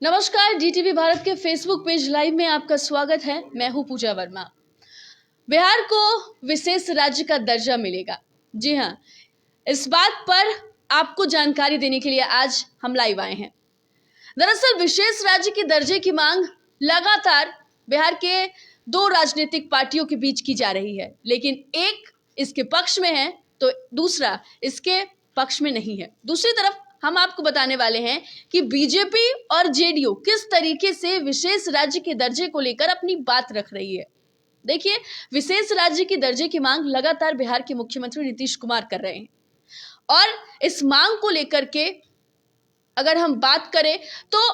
नमस्कार, डीटीवी भारत के Facebook page live में आपका स्वागत है। मैं हूं पूजा वर्मा। बिहार को विशेष राज्य का दर्जा मिलेगा। जी हां, इस बात पर आपको जानकारी देने के लिए आज हम लाइव आए हैं। दरअसल विशेष राज्य के दर्जे की मांग लगातार बिहार के दो राजनीतिक पार्टियों के बीच की जा रही है, लेकिन एक इसके पक्ष में है तो दूसरा इसके पक्ष में नहीं है। दूसरी तरफ हम आपको बताने वाले हैं कि बीजेपी और जेडीयू किस तरीके से विशेष राज्य के दर्जे को लेकर अपनी बात रख रही है। देखिए, विशेष राज्य के दर्जे की मांग लगातार बिहार के मुख्यमंत्री नीतीश कुमार कर रहे हैं और इस मांग को लेकर के अगर हम बात करें तो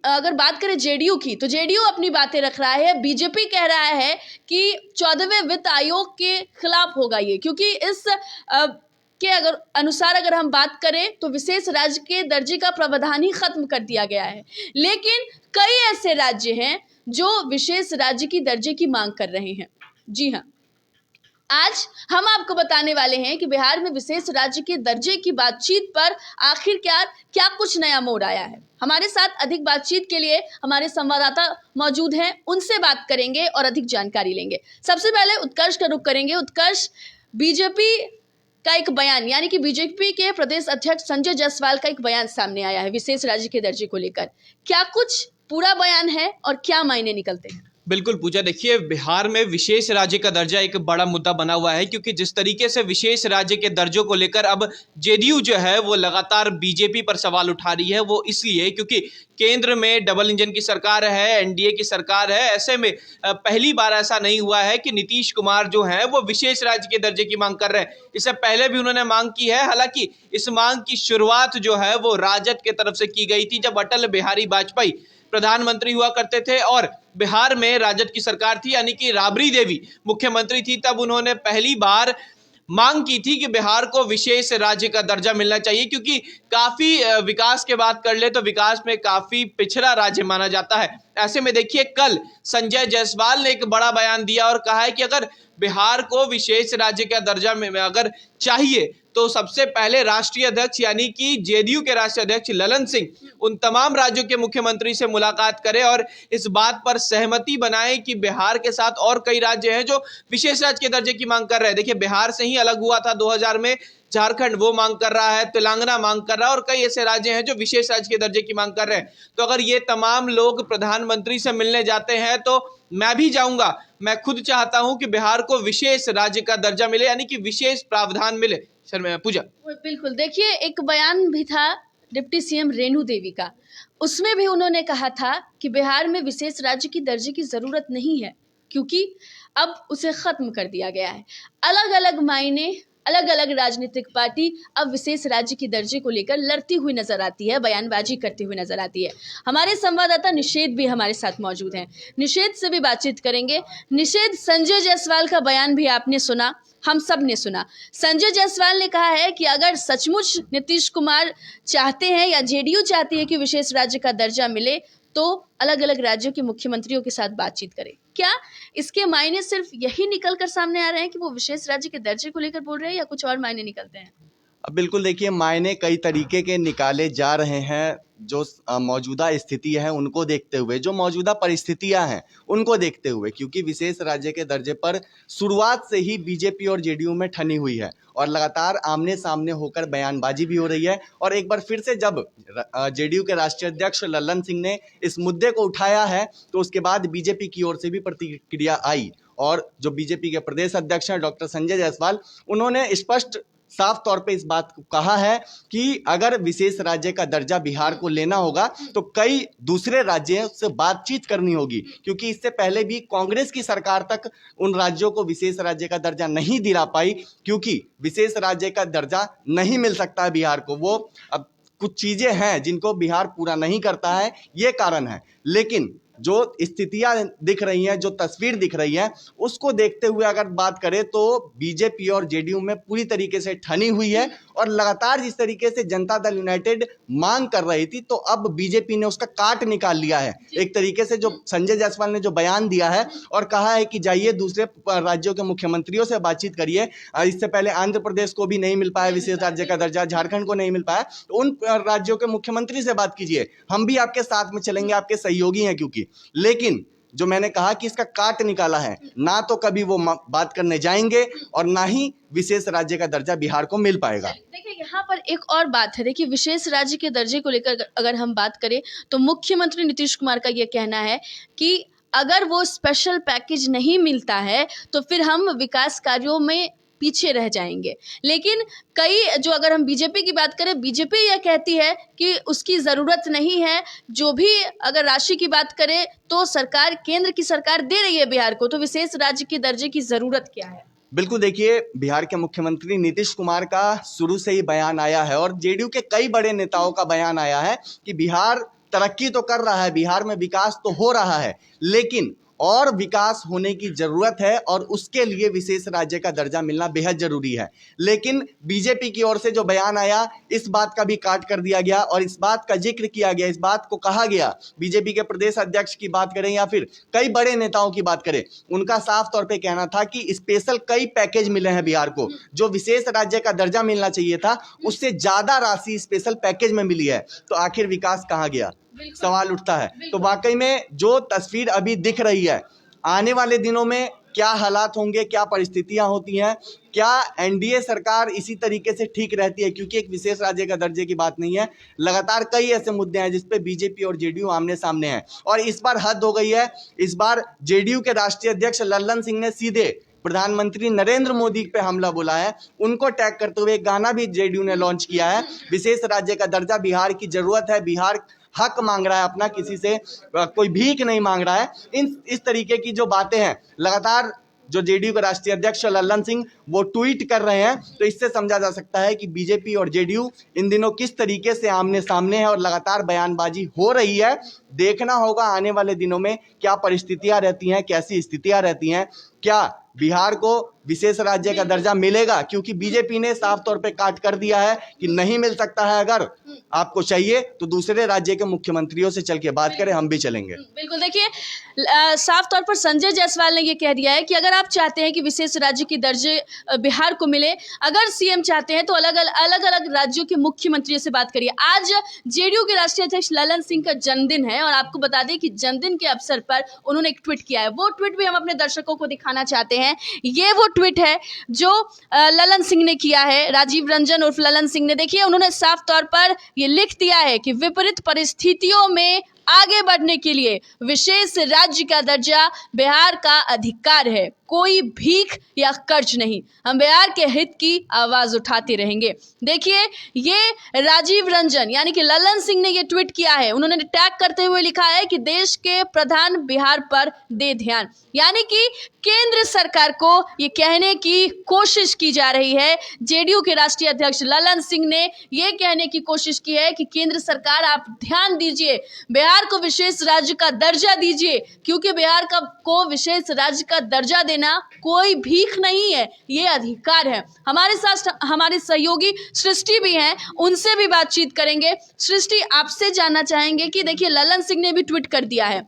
अगर बात करें जेडीयू की, तो जेडीयू अपनी बातें रख रहा है। बीजेपी कह रहा है कि 14वें वित्त आयोग के खिलाफ होगा ये, क्योंकि इस के अनुसार अगर हम बात करें तो विशेष राज्य के दर्जे का प्रावधान ही खत्म कर दिया गया है। लेकिन कई ऐसे राज्य हैं जो विशेष राज्य की दर्जे की मांग कर रहे हैं। जी हाँ, आज हम आपको बताने वाले हैं कि बिहार में विशेष राज्य के दर्जे की बातचीत पर आखिरकार क्या कुछ नया मोड़ आया है। हमारे साथ अधिक बातचीत के लिए हमारे संवाददाता मौजूद हैं, उनसे बात करेंगे और अधिक जानकारी लेंगे। सबसे पहले उत्कर्ष का रुख करेंगे। उत्कर्ष, बीजेपी का एक बयान, यानी कि बीजेपी के प्रदेश अध्यक्ष संजय जायसवाल का एक बयान सामने आया है विशेष राज्य के दर्जे को लेकर। क्या कुछ पूरा बयान है और क्या मायने निकलते हैं? बिल्कुल पूजा, देखिए बिहार में विशेष राज्य का दर्जा एक बड़ा मुद्दा बना हुआ है, क्योंकि जिस तरीके से विशेष राज्य के दर्जों को लेकर अब जेडीयू जो है वो लगातार बीजेपी पर सवाल उठा रही है। वो इसलिए क्योंकि केंद्र में डबल इंजन की सरकार है, एनडीए की सरकार है। ऐसे में पहली बार ऐसा नहीं हुआ है कि नीतीश कुमार जो है वो विशेष राज्य के दर्जे की मांग कर रहे हैं। इससे पहले भी उन्होंने मांग की है। हालांकि इस मांग की शुरुआत जो है वो राजद के तरफ से की गई थी, जब अटल बिहारी वाजपेयी प्रधानमंत्री हुआ करते थे और बिहार में राजद की सरकार थी, यानी कि राबड़ी देवी मुख्यमंत्री थी। तब उन्होंने पहली बार मांग की थी कि बिहार को विशेष राज्य का दर्जा मिलना चाहिए, क्योंकि काफी विकास के बात कर ले तो विकास में काफी पिछड़ा राज्य माना जाता है। ऐसे में देखिए, कल संजय जायसवाल ने एक बड़ा बयान दिया और कहा है कि अगर बिहार को विशेष राज्य का दर्जा में अगर चाहिए तो सबसे पहले राष्ट्रीय अध्यक्ष यानी कि जेडीयू के राष्ट्रीय अध्यक्ष ललन सिंह उन तमाम राज्यों के मुख्यमंत्री से मुलाकात करें और इस बात पर सहमति बनाएं कि बिहार के साथ और कई राज्य हैं जो विशेष राज्य के दर्जे की मांग कर रहे हैं। देखिए, बिहार से ही अलग हुआ था 2000 में, झारखंड वो मांग कर रहा है, तेलंगाना मांग कर रहा है और कई ऐसे राज्य हैं जो विशेष राज्य के दर्जे की मांग कर रहे हैं। तो अगर ये तमाम लोग प्रधानमंत्री से मिलने जाते हैं तो मैं भी जाऊंगा। मैं खुद चाहता हूं कि बिहार को विशेष राज्य का दर्जा मिले, यानी कि विशेष प्रावधान मिले। पूजा, बिल्कुल। देखिए, एक बयान भी था डिप्टी सीएम रेणु देवी का, उसमें भी उन्होंने कहा था कि बिहार में विशेष राज्य की दर्जे की जरूरत नहीं है, क्योंकि अब उसे खत्म कर दिया गया है। अलग अलग मायने, अलग अलग राजनीतिक पार्टी अब विशेष राज्य की दर्जे को लेकर लड़ती हुई नजर आती है, बयानबाजी करती हुई नजर आती है। हमारे संवाददाता निषेध भी हमारे साथ मौजूद हैं, निषेध से भी बातचीत करेंगे। निषेध, संजय जायसवाल का बयान भी आपने सुना, हम सब ने सुना। संजय जायसवाल ने कहा है कि अगर सचमुच नीतीश कुमार चाहते हैं या जेडीयू चाहती है कि विशेष राज्य का दर्जा मिले तो अलग अलग राज्यों के मुख्यमंत्रियों के साथ बातचीत करें। क्या इसके मायने सिर्फ यही निकल कर सामने आ रहे हैं कि वो विशेष राज्य के दर्जे को लेकर बोल रहे हैं, या कुछ और मायने निकलते हैं? बिल्कुल, देखिए मायने कई तरीके के निकाले जा रहे हैं। जो मौजूदा स्थिति है उनको देखते हुए, जो मौजूदा परिस्थितियां हैं उनको देखते हुए, क्योंकि विशेष राज्य के दर्जे पर शुरुआत से ही बीजेपी और जेडीयू में ठनी हुई है और लगातार आमने सामने होकर बयानबाजी भी हो रही है। और एक बार फिर से जब जेडीयू के राष्ट्रीय अध्यक्ष ललन सिंह ने इस मुद्दे को उठाया है तो उसके बाद बीजेपी की ओर से भी प्रतिक्रिया आई और जो बीजेपी के प्रदेश अध्यक्ष हैं डॉक्टर संजय जायसवाल, उन्होंने स्पष्ट साफ तौर पे इस बात को कहा है कि अगर विशेष राज्य का दर्जा बिहार को लेना होगा तो कई दूसरे राज्यों से बातचीत करनी होगी, क्योंकि इससे पहले भी कांग्रेस की सरकार तक उन राज्यों को विशेष राज्य का दर्जा नहीं दिला पाई, क्योंकि विशेष राज्य का दर्जा नहीं मिल सकता है बिहार को। वो अब कुछ चीजें हैं जिनको बिहार पूरा नहीं करता है, ये कारण है। लेकिन जो स्थितियां दिख रही हैं, जो तस्वीर दिख रही है, उसको देखते हुए अगर बात करें तो बीजेपी और जेडीयू में पूरी तरीके से ठनी हुई है और लगातार जिस तरीके से जनता दल यूनाइटेड मांग कर रही थी, तो अब बीजेपी ने उसका काट निकाल लिया है। एक तरीके से जो संजय जायसवाल ने जो बयान दिया है और कहा है कि जाइए दूसरे राज्यों के मुख्यमंत्रियों से बातचीत करिए। इससे पहले आंध्र प्रदेश को भी नहीं मिल पाया विशेष राज्य का दर्जा, झारखंड को नहीं मिल पाया, तो उन राज्यों के मुख्यमंत्री से बात कीजिए, हम भी आपके साथ में चलेंगे, आपके सहयोगी हैं क्योंकि। लेकिन जो मैंने कहा कि इसका काट निकाला है, ना तो कभी वो बात करने जाएंगे और ना ही विशेष राज्य का दर्जा बिहार को मिल पाएगा। देखिए यहाँ पर एक और बात है, देखिए विशेष राज्य के दर्जे को लेकर अगर हम बात करें तो मुख्यमंत्री नीतीश कुमार का यह कहना है कि अगर वो स्पेशल पैकेज नहीं मिलता है तो फिर हम विकास कार्यों में पीछे रह जाएंगे। लेकिन कई जो अगर हम बीजेपी की बात करें, बीजेपी यह कहती है कि उसकी ज़रूरत नहीं है। जो भी अगर राशि की बात करें तो सरकार, केंद्र की सरकार दे रही है बिहार को, तो विशेष राज्य के दर्जे की ज़रूरत क्या है? बिल्कुल, देखिए बिहार के मुख्यमंत्री नीतीश कुमार का शुरू से ही बयान आया है और जेडीयू के कई बड़े नेताओं का बयान आया है कि बिहार तरक्की तो कर रहा है, बिहार में विकास तो हो रहा है, लेकिन और विकास होने की जरूरत है और उसके लिए विशेष राज्य का दर्जा मिलना बेहद जरूरी है। लेकिन बीजेपी की ओर से जो बयान आया, इस बात का भी काट कर दिया गया और इस बात का जिक्र किया गया, इस बात को कहा गया, बीजेपी के प्रदेश अध्यक्ष की बात करें या फिर कई बड़े नेताओं की बात करें, उनका साफ तौर पे कहना था कि स्पेशल कई पैकेज मिले हैं बिहार को, जो विशेष राज्य का दर्जा मिलना चाहिए था उससे ज्यादा राशि स्पेशल पैकेज में मिली है, तो आखिर विकास कहाँ गया, सवाल उठता है। तो वाकई में जो तस्वीर अभी दिख रही है, आने वाले दिनों में क्या हालात होंगे, क्या परिस्थितियां होती हैं, क्या एनडीए सरकार इसी तरीके से ठीक रहती है, क्योंकि एक विशेष राज्य का दर्जे की बात नहीं है, लगातार कई ऐसे मुद्दे हैं जिस पे बीजेपी और जेडीयू आमने सामने हैं। और इस बार हद हो गई है, इस बार जेडीयू के राष्ट्रीय अध्यक्ष लल्लन सिंह ने सीधे प्रधानमंत्री नरेंद्र मोदी पे हमला बोला है। उनको टैग करते हुए एक गाना भी जेडीयू ने लॉन्च किया है, विशेष राज्य का दर्जा बिहार की जरूरत है, बिहार हक मांग रहा है अपना, किसी से कोई भीख नहीं मांग रहा है। इस तरीके की जो बातें हैं लगातार जो जेडीयू के राष्ट्रीय अध्यक्ष लल्लन सिंह वो ट्वीट कर रहे हैं, तो इससे समझा जा सकता है कि बीजेपी और जेडीयू इन दिनों किस तरीके से आमने सामने है और लगातार बयानबाजी हो रही है। देखना होगा आने वाले दिनों में क्या परिस्थितियां रहती हैं, कैसी स्थितियां रहती हैं, क्या बिहार को विशेष राज्य का दर्जा मिलेगा, क्योंकि बीजेपी ने साफ तौर पे काट कर दिया है कि नहीं मिल सकता है, अगर आपको चाहिए तो दूसरे राज्य के मुख्यमंत्रियों से चल के बात करें, हम भी चलेंगे। बिल्कुल, देखिए साफ तौर पर संजय जायसवाल ने ये कह दिया है कि अगर आप चाहते हैं कि विशेष राज्य की दर्जे बिहार को मिले, अगर सीएम चाहते हैं तो अलग अलग राज्यों के मुख्यमंत्रियों से बात करिए। आज जेडीयू के राष्ट्रीय अध्यक्ष लल्लन सिंह का जन्मदिन है और आपको बता दें कि जन्मदिन के अवसर पर उन्होंने एक ट्वीट किया है। वो ट्वीट भी हम अपने दर्शकों को दिखाना चाहते हैं। ये वो ट्वीट है जो लल्लन सिंह ने किया है, राजीव रंजन उर्फ लल्लन सिंह ने। देखिए उन्होंने साफ तौर पर ये लिख दिया है कि विपरीत परिस्थितियों में आगे बढ़ने के लिए विशेष राज्य का दर्जा बिहार का अधिकार है, कोई भीख या कर्ज नहीं, हम बिहार के हित की आवाज उठाते रहेंगे। देखिए ये राजीव रंजन यानी कि लल्लन सिंह ने ये ट्वीट किया है। उन्होंने टैग करते हुए लिखा है कि देश के प्रधान बिहार पर दे ध्यान, यानी कि केंद्र सरकार को ये कहने की कोशिश की जा रही है। जेडीयू के राष्ट्रीय अध्यक्ष लल्लन सिंह ने ये कहने की कोशिश की है कि केंद्र सरकार आप ध्यान दीजिए, बिहार को विशेष राज्य का दर्जा दीजिए, क्योंकि बिहार को विशेष राज्य का दर्जा देना कोई भीख नहीं है, ये अधिकार है। हमारे साथ हमारे सहयोगी सृष्टि भी हैं, उनसे भी बातचीत करेंगे। सृष्टि, आपसे जानना चाहेंगे कि देखिए लल्लन सिंह ने भी ट्वीट कर दिया है,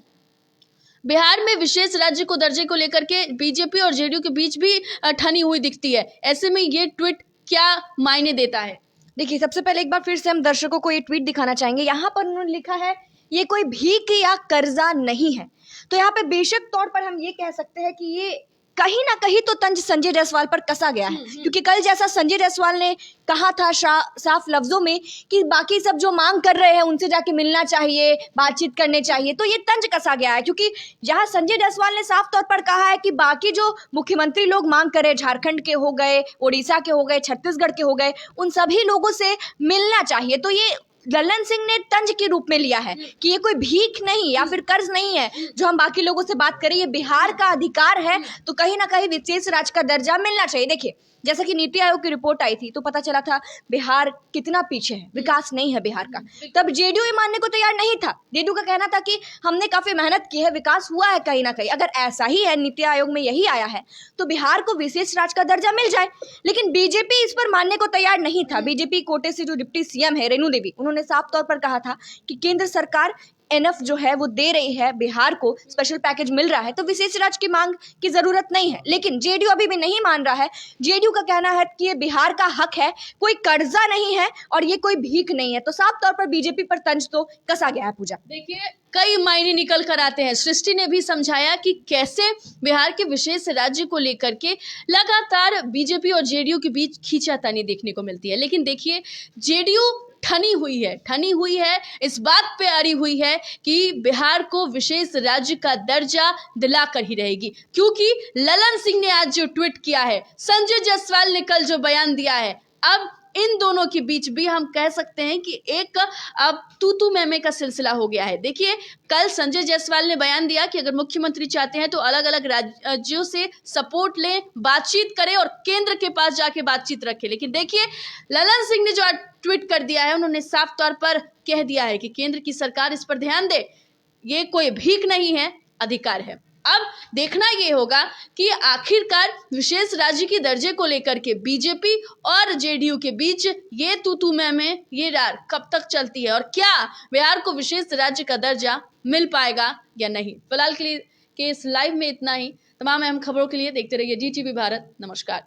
बिहार में विशेष राज्य को दर्जे को लेकर के बीजेपी और जेडीयू के बीच भी ठनी हुई दिखती है। ऐसे में ये ट्वीट क्या मायने देता है? देखिए सबसे पहले एक बार फिर से हम दर्शकों को ये ट्वीट दिखाना चाहेंगे। यहाँ पर उन्होंने लिखा है ये कोई भीख या कर्जा नहीं है। तो यहाँ पे बेशक तौर पर हम ये कह सकते हैं कि ये कहीं ना कहीं तो तंज संजय जायसवाल पर कसा गया है, क्योंकि कल जैसा संजय जायसवाल ने कहा था साफ लफ्जों में कि बाकी सब जो मांग कर रहे हैं उनसे जाके मिलना चाहिए, बातचीत करने चाहिए, तो ये तंज कसा गया है। क्योंकि जहां संजय जायसवाल ने साफ तौर पर कहा है कि बाकी जो मुख्यमंत्री लोग मांग कर रहे, झारखंड के हो गए, उड़ीसा के हो गए, छत्तीसगढ़ के हो गए, उन सभी लोगों से मिलना चाहिए, तो ये लल्लन सिंह ने तंज के रूप में लिया है कि ये कोई भीख नहीं या फिर कर्ज नहीं है जो हम बाकी लोगों से बात करें, ये बिहार का अधिकार है, तो कहीं ना कहीं विशेष राज्य का दर्जा मिलना चाहिए। देखिए, जैसा कि नीति आयोग की रिपोर्ट आई थी तो पता चला था बिहार कितना पीछे है, विकास नहीं है बिहार का। तब जेडीयू ये मानने को तैयार नहीं था। जेडीयू का कहना था कि हमने काफी मेहनत की है, विकास हुआ है कहीं ना कहीं। अगर ऐसा ही है, नीति आयोग में यही आया है, तो बिहार को विशेष राज्य का दर्जा मिल जाए। लेकिन बीजेपी इस पर मानने को तैयार नहीं था। बीजेपी कोटे से जो डिप्टी सीएम है रेणु देवी, उन्होंने साफ तौर पर कहा था कि केंद्र सरकार एनएफ जो है वो दे रही है, बिहार को स्पेशल पैकेज मिल रहा है, तो विशेष राज्य की मांग की जरूरत नहीं है। लेकिन जेडीयू अभी भी नहीं मान रहा है। जेडीयू का कहना है कि ये बिहार का हक है, कोई कर्जा नहीं है और ये कोई भीख नहीं है। तो साफ तौर पर बीजेपी पर तंज तो कसा गया है। पूजा, देखिए, कई मायने निकल कर आते हैं। सृष्टि ने भी समझाया कि कैसे बिहार के विशेष राज्य को लेकर के लगातार बीजेपी और जेडीयू के बीच खींचातानी देखने को मिलती है। लेकिन देखिए, जेडीयू ठनी हुई है, इस बात पे अड़ी हुई है कि बिहार को विशेष राज्य का दर्जा दिलाकर ही रहेगी, क्योंकि ललन सिंह ने आज जो ट्वीट किया है, संजय जायसवाल ने कल जो बयान दिया है, अब इन दोनों के बीच भी हम कह सकते हैं कि एक अब तू मैमे का सिलसिला हो गया है। देखिए, कल संजय जायसवाल ने बयान दिया कि अगर मुख्यमंत्री चाहते हैं तो अलग अलग राज्यों से सपोर्ट लें, बातचीत करें और केंद्र के पास जाके बातचीत रखें। लेकिन देखिए, ललन सिंह ने जो ट्वीट कर दिया है, उन्होंने साफ तौर पर कह दिया है कि केंद्र की सरकार इस पर ध्यान दे, ये कोई भीख नहीं है, अधिकार है। अब देखना ये होगा कि आखिरकार विशेष राज्य के दर्जे को लेकर के बीजेपी और जेडीयू के बीच ये तू मैं ये रार कब तक चलती है और क्या बिहार को विशेष राज्य का दर्जा मिल पाएगा या नहीं। फिलहाल के लिए इस लाइव में इतना ही। तमाम अहम खबरों के लिए देखते रहिए DTV भारत। नमस्कार।